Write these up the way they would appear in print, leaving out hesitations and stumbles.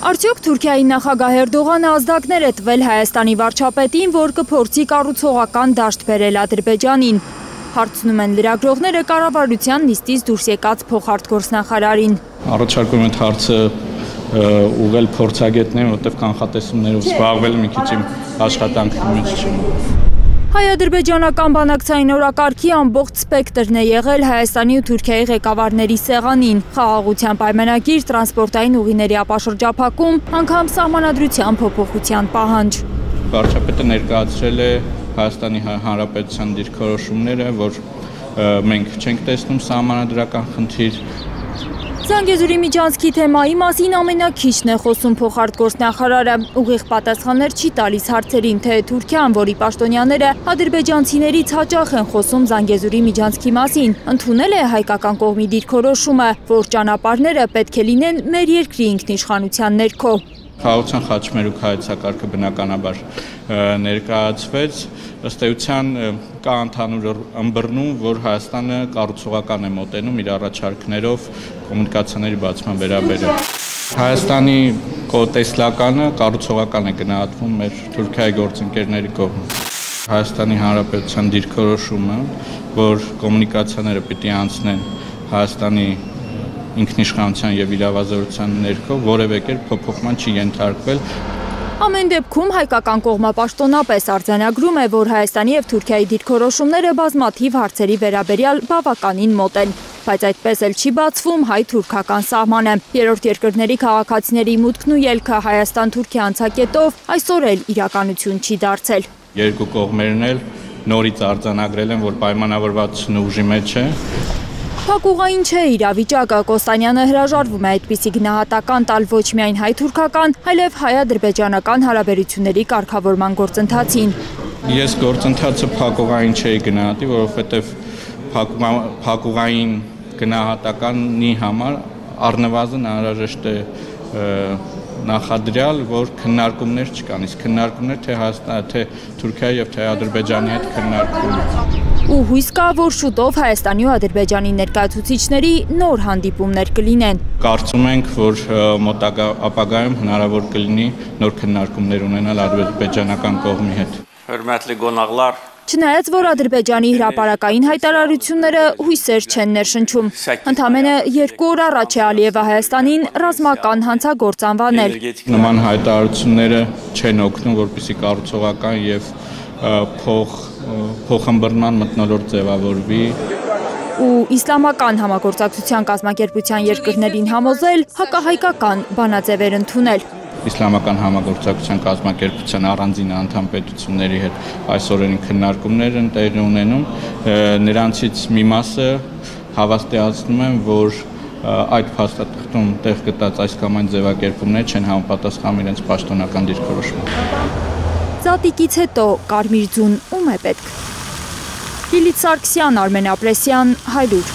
Արդյոք Թուրքիայի նախագահ Էրդողանը ազդակներ է տվել Հայաստանի վարչապետին, որ կփորձի կառուցողական դաշտ բերել Ադրբեջանին։ Հարցնում են լրագրողները կառավարության նիստից դուրս եկած փոխարտգործնախարարին։ Առաջարկում եմ հարցը ուղղել փորձագետներին, որտեղ կանխատեսումներով զբաղվել մի քիչ աշխատանքի մեջ չեմ։ Հայ-ադրբեջանական բանակցային օրակարգի ամբողջ սպեկտրն է եղել Հայաստանի ու Թուրքիայի ղեկավարների սեղանին, խաղաղության պայմանագիր, տրանսպորտային ուղիների ապաշրջափակում, անգամ սահմանադրության փոփոխության պահանջ։ Վարչապետը ներկայացրել է Հայաստանի Հանրապետության դիրքորոշումները, որ մենք չենք տեսնում սահմանադրական խնդիր։ Զանգեզուրի միջանցքի թեմայի մասին ամենաքիչն է խոսում փոխարտգործնախարարը, ուղիղ պատասխաններ չի տալիս հարցերին, թե Թուրքիան, որի պաշտոնյաները ադրբեջանցիներից հաճախ են խոսում Զանգեզուրի միջանցքի մասին, ընդունել է հայկական կողմի դիրքորոշումը, որ ճանապարհները պետք է լինեն մեր երկրի ինքնիշխանության ներքո։ Խաղաղության խաչմերուկ հայեցակարգը բնականաբար ներկայացվեց, ըստ էության կա ընդհանուր ըմբռնում, որ Հայաստանը կառուցողական է մոտենում իր առաջարկներով կոմունիկացիաների բացման վերաբերյալ։ Հայաստանի տեսլականը կառուցողական է գնահատվում մեր Թուրքիայի գործընկերների կողմից։ Հայաստանի Հանրապետության դիրքորոշումը, որ կոմունիկացիաները պիտի անցնեն Հայաստանի ինքնիշխանության և իրավազորության ներքո որևէ կերպ փոփոխման չի ենթարկվել։ Ամեն դեպքում հայկական կողմը պաշտոնապես արձանագրում է, որ Հայաստանի և Թուրքիայի դիրքորոշումները բազմաթիվ հարցերի վերաբերյալ բավականին մոտ են, բայց այդպես էլ չի բացվում հայ-թուրքական սահմանը։ Երրորդ երկրների քաղաքացիների մուտքն ու ելքը Հայաստան-Թուրքիա անցակետով այսօր էլ իրականություն չի դարձել։ Երկու կողմերն էլ նորից արձանագրել են, որ պայմանավորված ուժի մեջ է։ Փակուղային չէ իրավիճակը, Կոստանյանը հրաժարվում է այդպիսի գնահատական տալ ոչ միայն հայ-թուրքական, այլև հայ-ադրբեջանական հարաբերությունների կարգավորման գործընթացին։ Ես գործընթացը փակուղային չէի գնահատի, որովհետև փակուղային գնահատականի համար առնվազն անհրաժեշտ է նախադրյալ, որ քննարկումներ չկան, իսկ քննարկումներ թե Թուրքիայի և թե Ադրբեջանի հետ քննարկվում։ Ու հույս կա, որ շուտով Հայաստանի ու Ադրբեջանի ներկայացուցիչների նոր հանդիպումներ կլինեն։ Կարծում ենք, որ մոտակա ապագայում հնարավոր կլինի նոր քննարկումներ ունենալ ադրբեջանական կողմի հետ։ Հörmətli qonaqlar, Չնայած, որ Ադրբեջանի հրապարակային հայտարարությունները հույսեր չեն ներշնչում։ Ընդամենը 2 օր առաջ է Ալիևը Հայաստանին ռազմական հանցագործ անվանել։ Նման հայտարարությունները չեն օգնում, որպեսզի կառուցողական և փոխըմբռնման մթնոլորտ ձևավորվի։ Ու իսլամական համագործակցության կազմակերպության երկրներին համոզել հակահայկական բանաձևեր ընդունել։ Իսլամական համագործակցության կազմակերպության առանձին անդամ պետությունների հետ այս օրերին քննարկումներ են տեղի ունենում, նրանցից մի մասը հավաստիացնում են, որ այդ փաստաթղթում տեղ գտած այս կամ այն ձևակերպումները չեն համապատասխանում իրենց պաշտոնական դիրքորոշմանը։ Զատիկից հետո կարմիր ձուն ում է պետք։ Լիլիթ Սարգսյան, Արմեն Ապրեսյան, Հայրուր։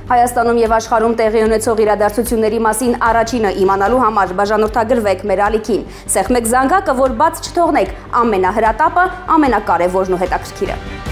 Հայաստանում և աշխարհում տեղի ունեցող իրադարձությունների մասին առաջինը իմանալու համար բաժանորդագրվեք մեր ալիքին։ Սեղմեք զանգակը, որ բաց չթողնեք ամենահրատապը, ամենակարևորն ու հետաքրքիրը։